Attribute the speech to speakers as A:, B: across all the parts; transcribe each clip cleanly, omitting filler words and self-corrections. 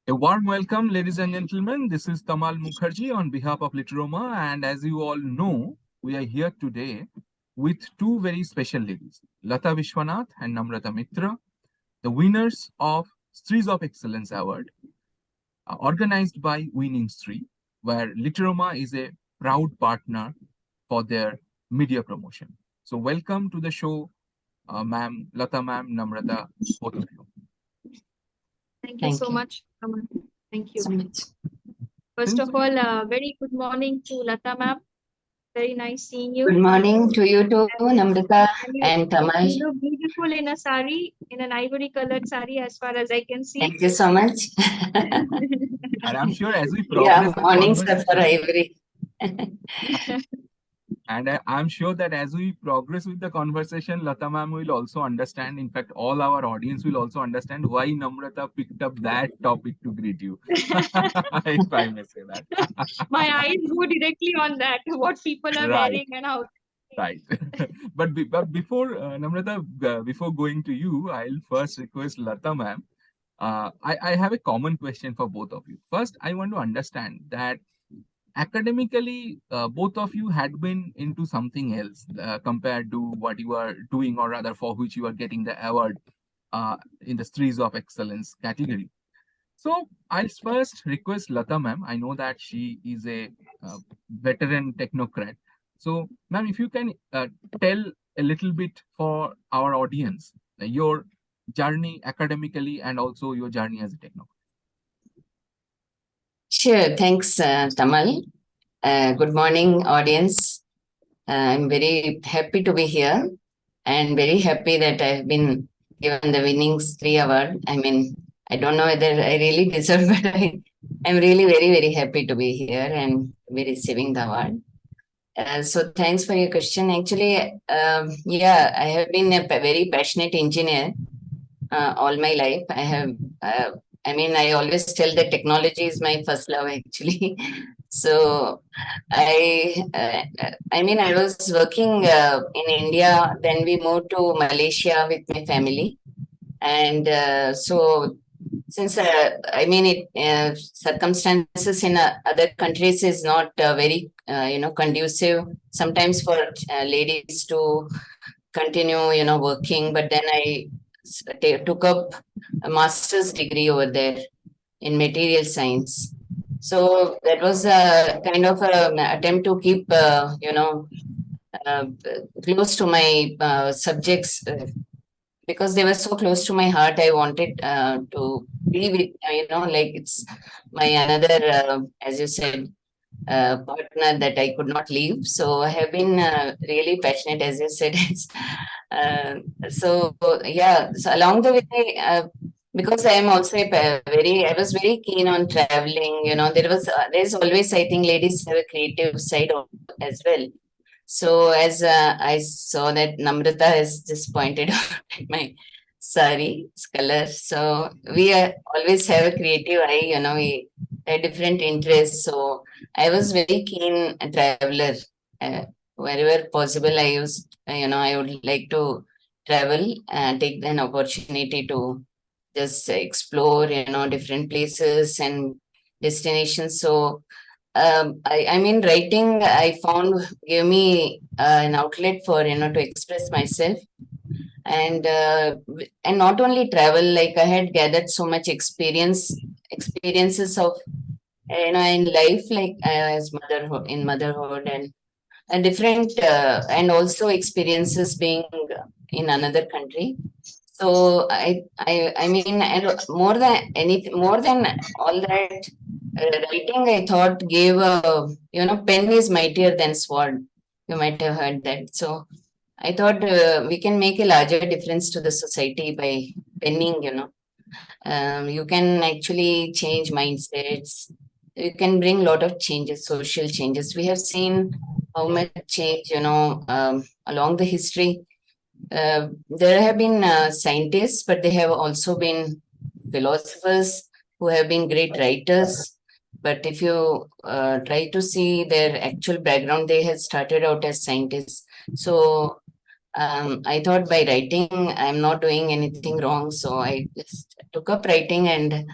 A: A warm welcome, ladies and gentlemen. This is Tamal Mukherjee on behalf of Literoma, and as you all know, we are here today with two very special ladies, Lata Vishwanath and Namrata Mitra, the winners of Strees of Excellence Award, organized by Winning Stree, where Literoma is a proud partner for their media promotion. So welcome to the show, ma'am, Lata ma'am, Namrata, both of you.
B: Thank you so much, Aman. Thank you.
C: So much.
B: First
A: Since
B: of all, very good morning to Lata ma'am. Very nice seeing you.
C: Good morning to you too, Namrata and Tamal.
B: You look beautiful in a sari, in an ivory colored sari, as far as I can see.
C: Thank you so much.
A: And I'm sure as we
C: Yeah,
A: progress in
C: mornings are for
A: conversation,
C: ivory.
A: and I'm sure that as we progress with the conversation, Lata ma'am will also understand. In fact, all our audience will also understand why Namrata picked up that topic to greet you. If I may say that.
B: My eyes go directly on that, what people are
A: Right.
B: wearing and how.
A: Right. but before Namrata, before going to you, I'll first request Lata ma'am. I have a common question for both of you. First, I want to understand that academically, both of you had been into something else compared to what you are doing, or rather for which you are getting the award in the Strees of Excellence category. So I'll first request Lata ma'am. I know that she is a veteran technocrat. So ma'am, if you can tell a little bit for our audience, your journey academically and also your journey as a technocrat.
C: Sure, thanks, Tamal. Good morning, audience. I'm very happy to be here and very happy that I've been given the Winning Stree Award. I mean, I don't know whether I really deserve, but I'm really very, very happy to be here and be receiving the award. So thanks for your question. Actually, yeah, I have been a very passionate engineer all my life. I mean, I always tell that technology is my first love, actually. So I mean, I was working in India. Then we moved to Malaysia with my family, and so since I mean, circumstances in other countries is not very conducive sometimes for ladies to continue working, but then I took up a master's degree over there in material science. So that was a kind of an attempt to keep uh, close to my subjects because they were so close to my heart. I wanted to be with like it's my another as you said partner that I could not leave. So I have been really passionate, as you said. uh, so yeah, so along the way, because I am also I was very keen on traveling. There's always, I think, ladies have a creative side as well. So as I saw that Namrata has just pointed out my sari's color. So we always have a creative eye. We have different interests. So I was very keen a traveler. Wherever possible, I would like to travel and take an opportunity to just explore, different places and destinations. So I mean, writing, I found gave me an outlet for, to express myself. And not only travel, like I had gathered so much experiences of in life, like as motherhood, in motherhood, and different and also experiences being in another country. So I mean, and more than all that, writing, I thought, gave a, pen is mightier than sword. You might have heard that. So I thought we can make a larger difference to the society by penning. You can actually change mindsets. You can bring a lot of changes, social changes. We have seen how much change, along the history. There have been scientists, but there have also been philosophers who have been great writers. But if you try to see their actual background, they had started out as scientists. So I thought by writing, I'm not doing anything wrong. So I just took up writing, and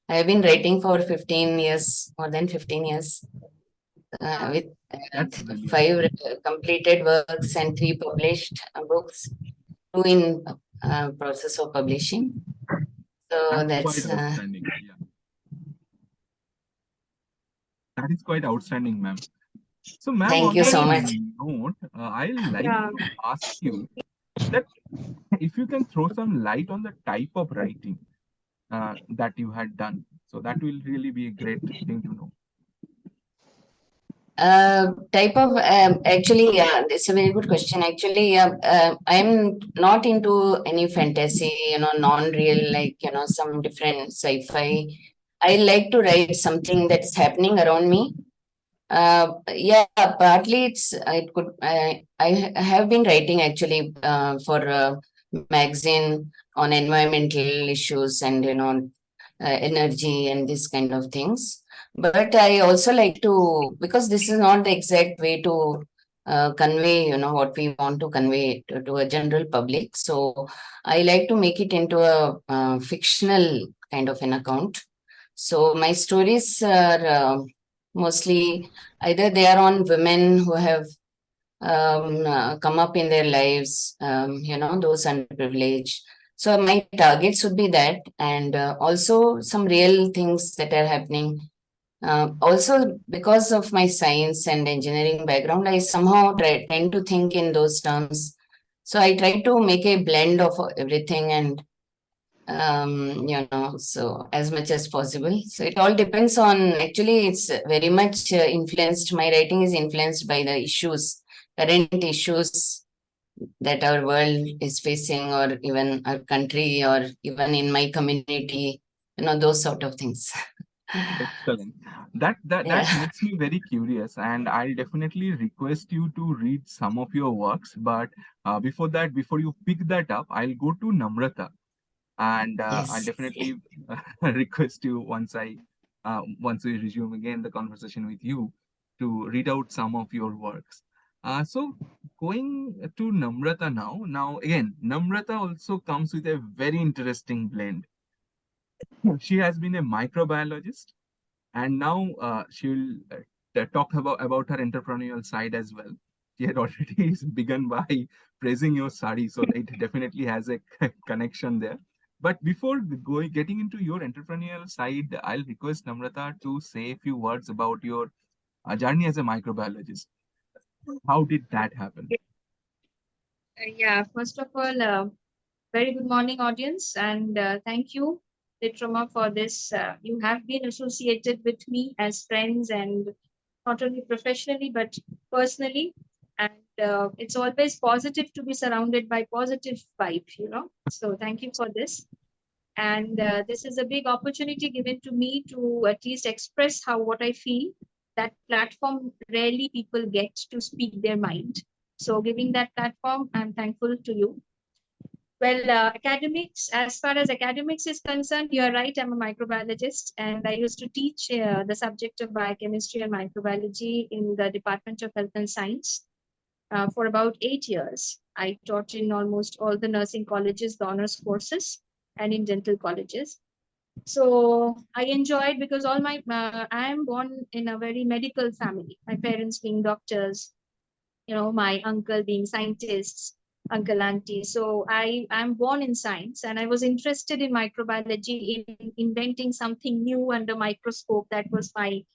C: I have been writing for 15 years, more than 15 years, with
A: That's brilliant.
C: 5 completed works and 3 published books, 2 in process of publishing. So
A: That's quite
C: that's
A: outstanding. Yeah, that is quite outstanding, ma'am. So, ma'am,
C: thank
A: on
C: you
A: that
C: so
B: Very,
C: much.
A: note, I'd like
B: yeah.
A: to ask you that if you can throw some light on the type of writing that you had done. So that will really be a great thing to know.
C: Type of actually, yeah, it's a very good question. Actually, I'm not into any fantasy, non-real, like some different sci-fi. I like to write something that's happening around me. Yeah, partly it could. I have been writing actually for a magazine on environmental issues and energy and this kind of things. But I also like to, because this is not the exact way to convey what we want to convey to a general public. So I like to make it into a fictional kind of an account. So my stories are mostly either they are on women who have come up in their lives, those underprivileged. So my targets would be that, and also some real things that are happening. Also, because of my science and engineering background, I somehow tend to think in those terms. So I try to make a blend of everything and so as much as possible. So it all depends on, actually, it's very much influenced, my writing is influenced by the issues, current issues that our world is facing, or even our country, or even in my community, those sort of things.
A: Excellent. That
C: Yeah.
A: makes me very curious, and I'll definitely request you to read some of your works. But before that, before you pick that up, I'll go to Namrata, and I'll
C: Yes.
A: definitely request you once we resume again the conversation with you to read out some of your works. So going to Namrata now. Now again, Namrata also comes with a very interesting blend. She has been a microbiologist, and now she'll talk about her entrepreneurial side as well. She had already begun by praising your sari, so it definitely has a connection there. But before getting into your entrepreneurial side, I'll request Namrata to say a few words about your journey as a microbiologist. How did that happen?
B: Yeah, first of all, very good morning, audience, and thank you, Literoma, for this. You have been associated with me as friends, and not only professionally but personally. And it's always positive to be surrounded by positive vibe. So thank you for this. And this is a big opportunity given to me to at least express how what I feel. That platform rarely people get to speak their mind. So giving that platform, I'm thankful to you. Well, academics, as far as academics is concerned, you're right, I'm a microbiologist, and I used to teach the subject of biochemistry and microbiology in the Department of Health and Science for about 8 years. I taught in almost all the nursing colleges, the honors courses, and in dental colleges. So I enjoyed, because I am born in a very medical family. My parents being doctors, my uncle being scientists, uncle, auntie. So I'm born in science, and I was interested in microbiology, in inventing something new under microscope. That was my,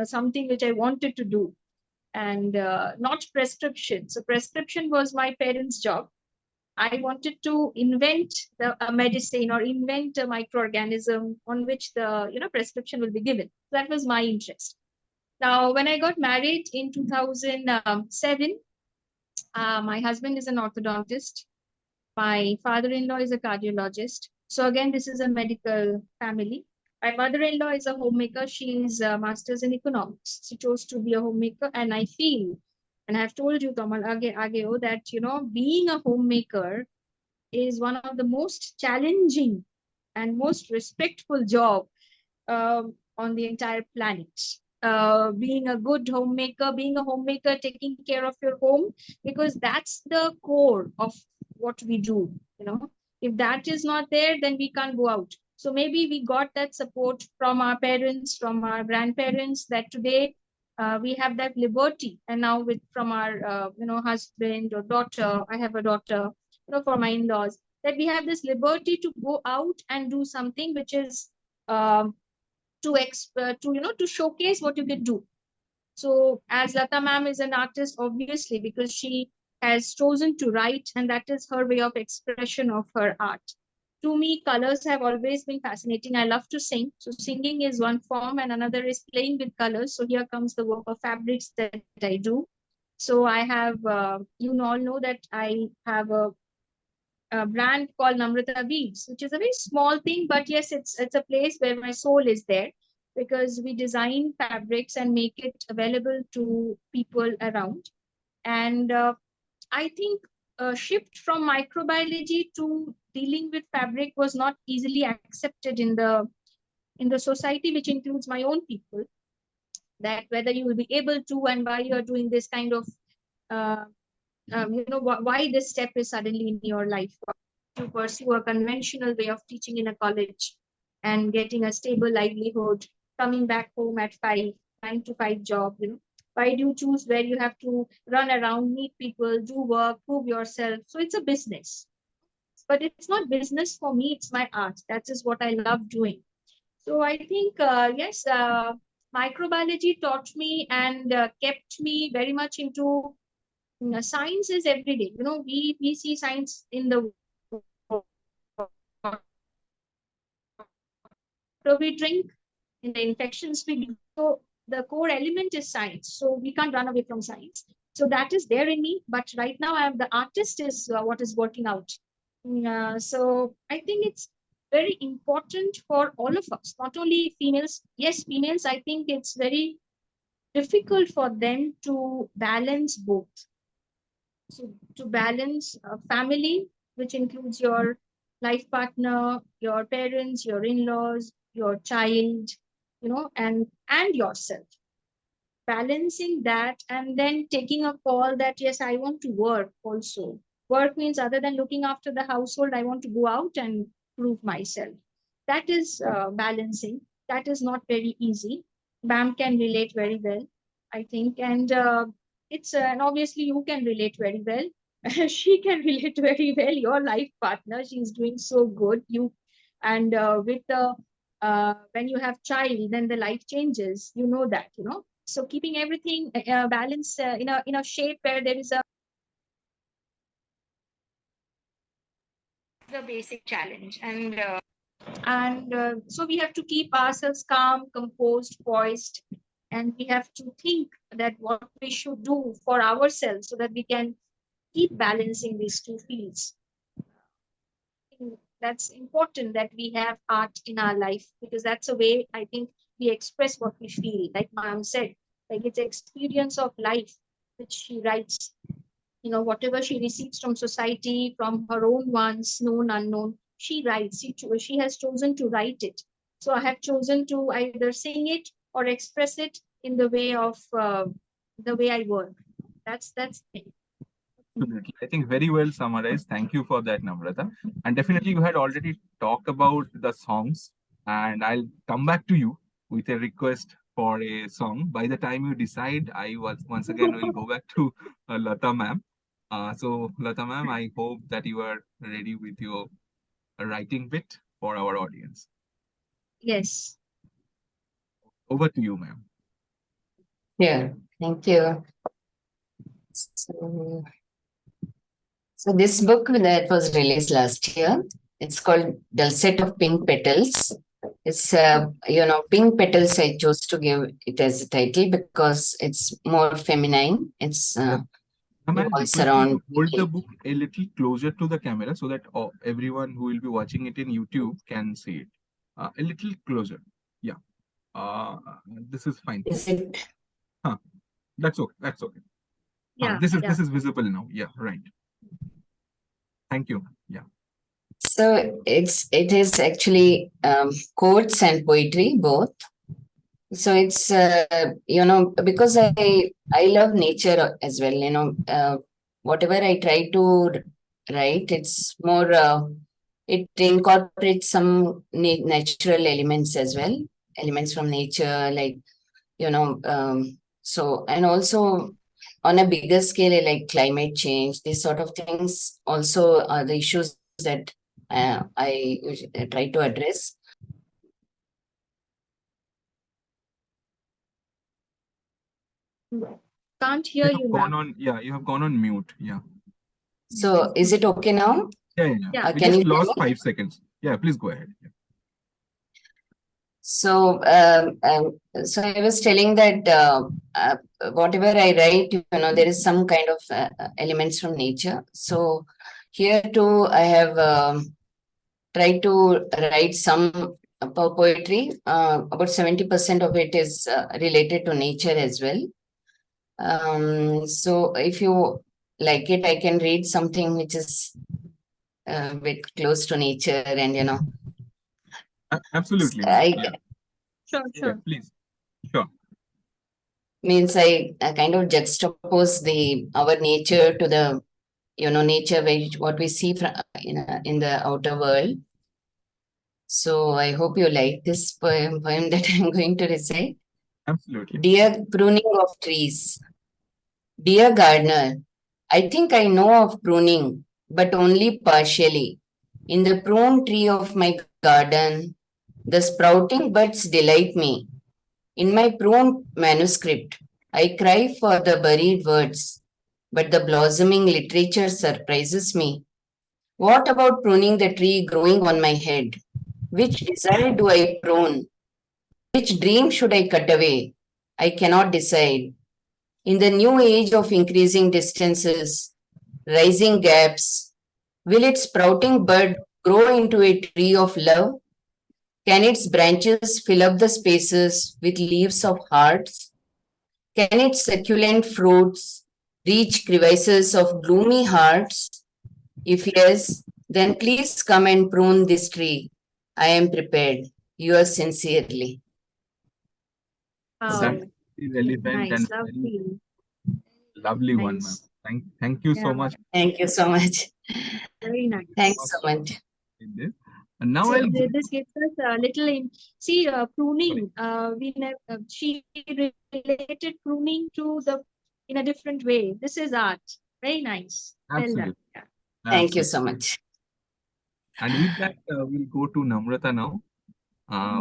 B: something which I wanted to do, and not prescription. So prescription was my parents' job. I wanted to invent a medicine, or invent a microorganism on which the prescription will be given. That was my interest. Now, when I got married in 2007, my husband is an orthodontist. My father-in-law is a cardiologist. So again, this is a medical family. My mother-in-law is a homemaker. She is a master's in economics. She chose to be a homemaker, and I feel, and I've told you, Kamal, ageo, that being a homemaker is one of the most challenging and most respectful job on the entire planet. Being a good homemaker, taking care of your home, because that's the core of what we do. If that is not there, then we can't go out. So maybe we got that support from our parents, from our grandparents, that today we have that liberty. And now with from our husband or daughter, I have a daughter, for my in-laws, that we have this liberty to go out and do something which is to showcase what you can do. So as Lata ma'am is an artist, obviously, because she has chosen to write, and that is her way of expression of her art. To me, colors have always been fascinating. I love to sing. So singing is one form, and another is playing with colors. So here comes the work of fabrics that I do. So I have, you all know that I have a brand called Namrata Weaves, which is a very small thing, but yes, it's a place where my soul is there, because we design fabrics and make it available to people around. And I think a shift from microbiology to dealing with fabric was not easily accepted in the society, which includes my own people. That whether you will be able to, and why you are doing this kind of, uh, why this step is suddenly in your life, to pursue a conventional way of teaching in a college and getting a stable livelihood, coming back home at 5, 9 to 5 job. Why do you choose where you have to run around, meet people, do work, prove yourself? So it's a business, but it's not business for me. It's my art. That is what I love doing. So I think, yes, microbiology taught me and kept me very much into science is every day. We see science in the water we drink, in the infections we do. So the core element is science. So we can't run away from science. So that is there in me. But right now, I am the artist is what is working out. So I think it's very important for all of us, not only females. Yes, females, I think it's very difficult for them to balance both. So to balance family, which includes your life partner, your parents, your in-laws, your child, and yourself. Balancing that and then taking a call that yes, I want to work also. Work means other than looking after the household, I want to go out and prove myself. That is balancing. That is not very easy. Bam can relate very well, I think, and it's and obviously you can relate very well. She can relate very well. Your life partner, she's doing so good. You and with the when you have child, then the life changes. You know that, so keeping everything balanced in a shape where there is a the basic challenge, and so we have to keep ourselves calm, composed, poised, and we have to think that what we should do for ourselves so that we can keep balancing these two fields. That's important that we have art in our life, because that's a way I think we express what we feel. Like mom said, like it's experience of life which she writes. Whatever she receives from society, from her own ones, known, unknown, she writes. She has chosen to write it. So I have chosen to either sing it or express it in the way of the way I work. That's the thing.
A: Absolutely. I think very well summarized. Thank you for that, Namrata. And definitely, you had already talked about the songs, and I'll come back to you with a request for a song. By the time you decide, I was once again will go back to Lata ma'am. So, Lata ma'am, I hope that you are ready with your writing bit for our audience.
B: Yes.
A: Over to you, ma'am.
C: Yeah, thank you. So this book that was released last year, it's called Dulcet of Pink Petals. It's, Pink Petals, I chose to give it as a title because it's more feminine. It's
A: Ma'am, I'll
C: revolves
A: request you
C: around.
A: to hold the book a little closer to the camera so that everyone who will be watching it in YouTube can see it. A little closer. Yeah. This is fine.
C: Is it?
A: Huh. That's okay. That's okay.
B: Yeah.
A: This is visible now. Yeah, right. Thank you. Yeah.
C: So it is actually quotes and poetry both. So it's because I love nature as well. Whatever I try to write, it's more it incorporates some natural elements as well, elements from nature, like, so, and also on a bigger scale, like climate change, these sort of things also are the issues that I try to address.
B: Can't hear you, ma'am.
A: You have gone on mute. Yeah.
C: So is it okay now?
A: Yeah.
B: Yeah.
A: We
C: Can
A: just
C: you hear
A: lost
C: me?
A: 5 seconds. Yeah, please go ahead. Yeah.
C: So, so I was telling that whatever I write, there is some kind of elements from nature. So here too, I have tried to write some poetry. About 70% of it is related to nature as well. So if you like it, I can read something which is a bit close to nature, and
A: Absolutely, ma'am.
C: I
A: Yeah.
B: Sure,
A: Yeah,
B: sure.
A: please. Sure.
C: means I kind of juxtapose the our nature to the nature which what we see from in the outer world. So I hope you like this poem that I'm going to recite.
A: Absolutely.
C: Dear pruning of trees, dear gardener, I think I know of pruning, but only partially. In the prune tree of my garden, the sprouting buds delight me. In my prune manuscript, I cry for the buried words, but the blossoming literature surprises me. What about pruning the tree growing on my head? Which desire do I prune? Which dream should I cut away? I cannot decide. In the new age of increasing distances, rising gaps, will its sprouting bud grow into a tree of love? Can its branches fill up the spaces with leaves of hearts? Can its succulent fruits reach crevices of gloomy hearts? If yes, then please come and prune this tree. I am prepared. Yours sincerely.
A: That's
B: Wow.
A: relevant and
B: Nice.
A: very
B: Lovely.
A: lovely one, ma'am.
B: Nice.
A: Thank you so
B: Yeah.
A: much
C: Thank you so much.
B: Very
C: Thanks
B: nice.
C: so much.
A: in this. And now
B: So
A: I'll go.
B: this gives us a little see
A: Sorry.
B: pruning. She related pruning to the in a different way. This is art. Very nice. Well done.
A: Absolutely.
B: Yeah.
C: Thank you
A: Absolutely.
C: so much.
A: And with that, we'll go to Namrata now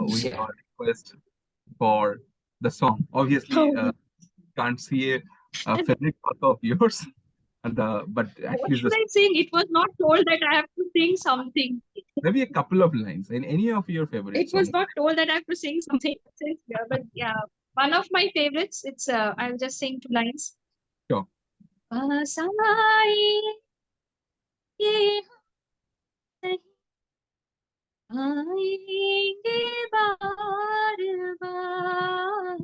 A: with
C: Sure.
A: our request for the song. Obviously,
B: Oh,
A: can't see a favorite author of yours, but at
B: what
A: least
B: should I sing? It was not told that I have to sing something.
A: maybe a couple of lines in any of your favorite
B: It was
A: songs.
B: not told that I have to sing something. Yeah, but yeah, one of my favorites. It's I'll just sing 2 lines.
A: Sure.
B: पास आए ये हम नहीं आएंगे बार बार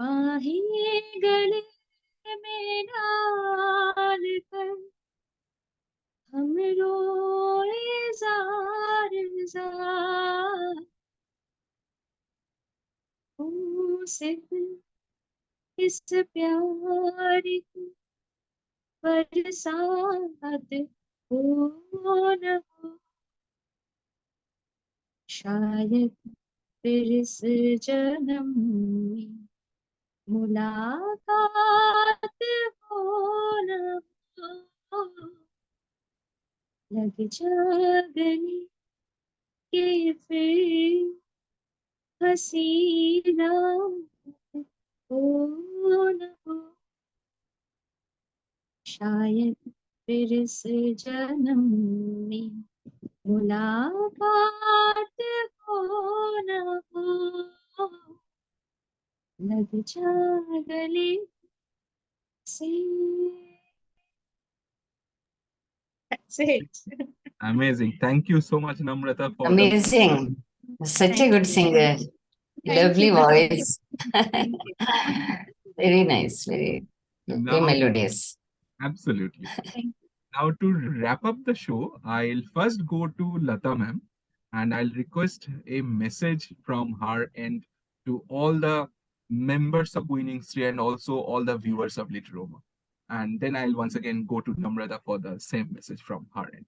B: बाहें गले में डाल कर हम रोए जार जार ओ सिर्फ इस प्यार की बरसात हो न हो शायद फिर इस जन्म में मुलाकात हो न हो लग जा गले के फिर हसी रात हो न हो शायद फिर इस जन्म में मुलाकात हो न हो लग जा गले से That's it.
A: Amazing. Thank you so much, Namrata, for the.
C: Amazing. Such a
B: Thank
C: good
B: you. Thank
C: singer.
B: you. Thank
C: Lovely
B: you, ma'am.
C: voice.
B: Thank you.
C: Very nice. Very
A: Now,
C: melodious.
A: absolutely.
B: Thank
A: Now, to wrap up the show, I'll first go to Lata ma'am and I'll request a message from her end to all the members of Winning Street and also all the viewers of Literoma. And then I'll once again go to Namrata for the same message from her end.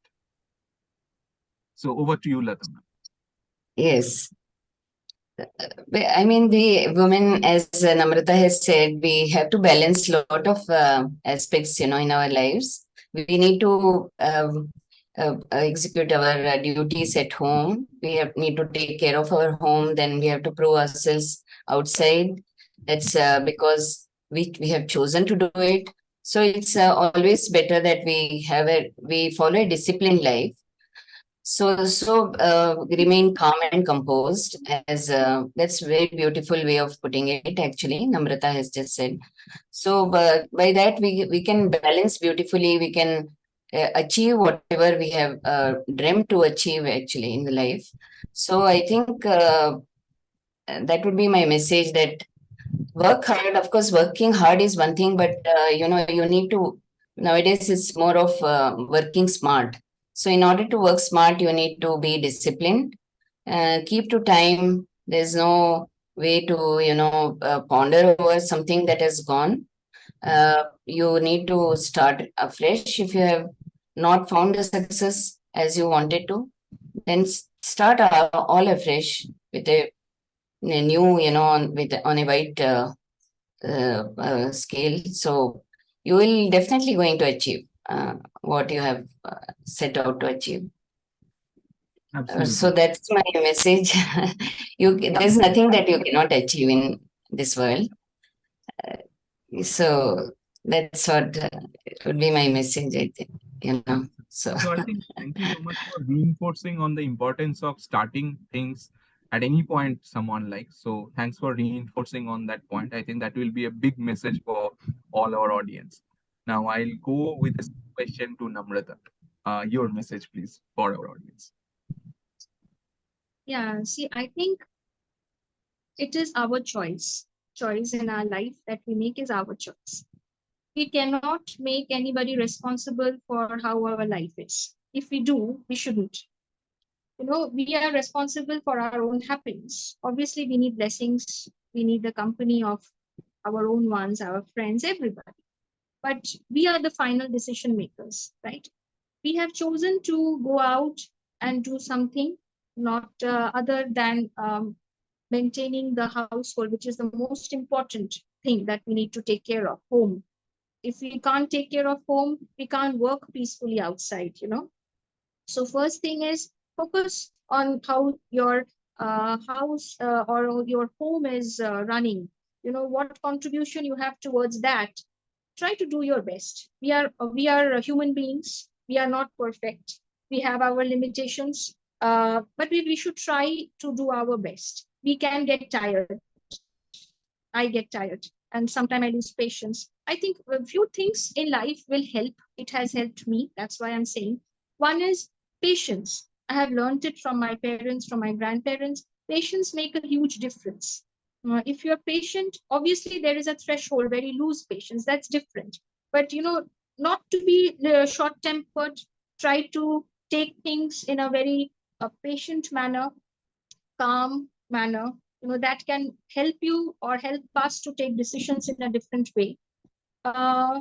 A: So over to you, Lata ma'am.
C: Yes. I mean, the women, as Namrata has said, we have to balance a lot of aspects, in our lives. We need to execute our duties at home. Need to take care of our home. Then we have to prove ourselves outside. That's because we have chosen to do it. So it's always better that we follow a disciplined life. So remain calm and composed, as that's very beautiful way of putting it. Actually, Namrata has just said. So, but by that we can balance beautifully. We can achieve whatever we have dreamt to achieve actually in the life. So I think that would be my message. That work hard. Of course, working hard is one thing, but you need to, nowadays it's more of working smart. So in order to work smart, you need to be disciplined, keep to time. There's no way to ponder over something that has gone. You need to start afresh. If you have not found the success as you wanted to, then start all afresh with a new, on a wide scale. So you will definitely going to achieve what you have set out to achieve. So
A: Absolutely.
C: that's my message. There's nothing that you cannot achieve in this world. So that's what would be my message, I think. So
A: So I think thank you so much for reinforcing on the importance of starting things at any point someone likes. So thanks for reinforcing on that point. I think that will be a big message for all our audience. Now I'll go with a question to Namrata. Your message, please, for our audience.
B: Yeah, see, I think it is our choice. Choice in our life that we make is our choice. We cannot make anybody responsible for how our life is. If we do, we shouldn't. We are responsible for our own happiness. Obviously, we need blessings. We need the company of our own ones, our friends, everybody. But we are the final decision makers, right? We have chosen to go out and do something not other than maintaining the household, which is the most important thing that we need to take care of, home. If we can't take care of home, we can't work peacefully outside. So first thing is focus on how your house or your home is running. What contribution you have towards that. Try to do your best. We are human beings. We are not perfect. We have our limitations, but we should try to do our best. We can get tired. I get tired, and sometimes I lose patience. I think a few things in life will help. It has helped me. That's why I'm saying. One is patience. I have learned it from my parents, from my grandparents. Patience make a huge difference. If you're patient, obviously there is a threshold where you lose patience. That's different. But not to be short-tempered. Try to take things in a very patient manner, calm manner. That can help you or help us to take decisions in a different way. Uh,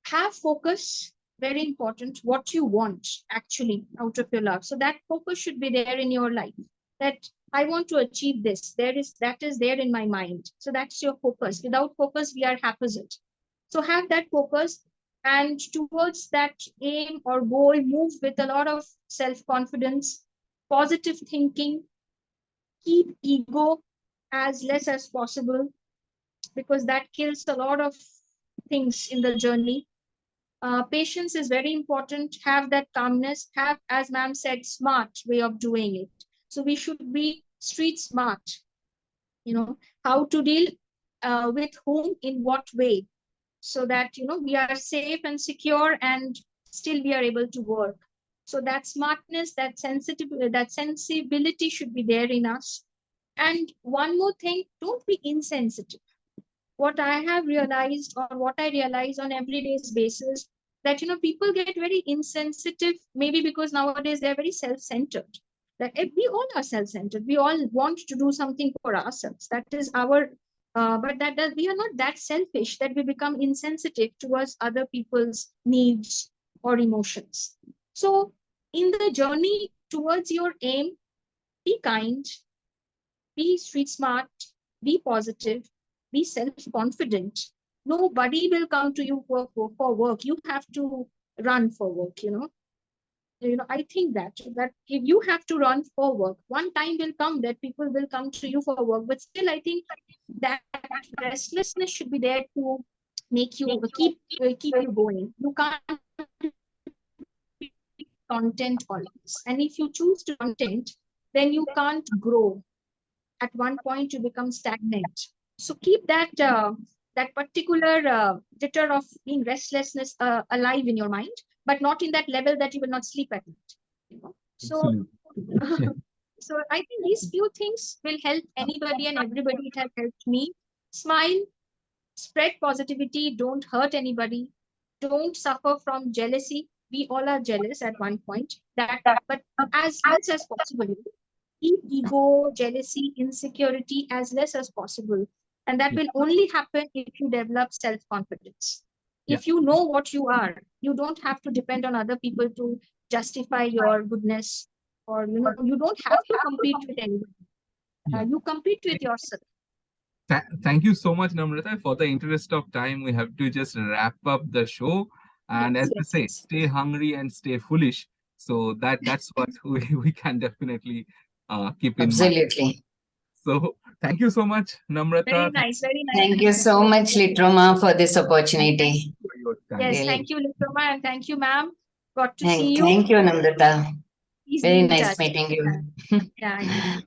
B: have focus, very important, what you want actually out of your life. So that focus should be there in your life, that I want to achieve this, that is there in my mind. So that's your focus. Without focus, we are haphazard. So have that focus, and towards that aim or goal, move with a lot of self-confidence, positive thinking. Keep ego as less as possible, because that kills a lot of things in the journey. Patience is very important. Have that calmness. Have, as ma'am said, smart way of doing it. So we should be street smart. How to deal with whom in what way, so that we are safe and secure, and still we are able to work. So that smartness, that sensibility should be there in us. And one more thing, don't be insensitive. What I have realized, or what I realize on everyday's basis, that people get very insensitive, maybe because nowadays they're very self-centered. That we all are self-centered. We all want to do something for ourselves. That is our, but that we are not that selfish that we become insensitive towards other people's needs or emotions. So in the journey towards your aim, be kind, be street smart, be positive, be self-confident. Nobody will come to you for work. You have to run for work, I think that if you have to run for work, one time will come that people will come to you for work. But still, I think that restlessness should be there to make you keep you going. You can't be content always, and if you choose to content, then you can't grow. At one point, you become stagnant. So keep that particular jitter of being restlessness alive in your mind, but not in that level that you will not sleep at night. So
A: Absolutely. Yeah.
B: so I think these few things will help anybody and everybody. It has helped me. Smile, spread positivity, don't hurt anybody, don't suffer from jealousy. We all are jealous at one point. But as less as possible. Keep ego, jealousy, insecurity as less as possible. And that
A: Yeah.
B: will only happen if you develop self-confidence.
A: Yeah.
B: If you know what you are, you don't have to depend on other people to justify your goodness, or you don't have to compete with anybody.
A: Yeah.
B: You compete with yourself.
A: Thank you so much, Namrata. For the interest of time, we have to just wrap up the show. And
B: Yes,
A: as they
B: yes,
A: say,
B: yes.
A: stay hungry and stay foolish. So that's what we can definitely keep in mind.
C: Absolutely.
A: So thank you so much,
B: Very
A: Namrata. Thank
B: nice, very nice.
C: Thank you so much, Litroma, for this opportunity.
A: you for your time.
B: Yes,
C: Really.
B: thank you, Literoma, and thank you, ma'am. Got to see you.
C: Thank you, Namrata.
B: Please be
C: Very
B: in
C: nice
B: touch.
C: meeting you.
B: Yeah, yeah.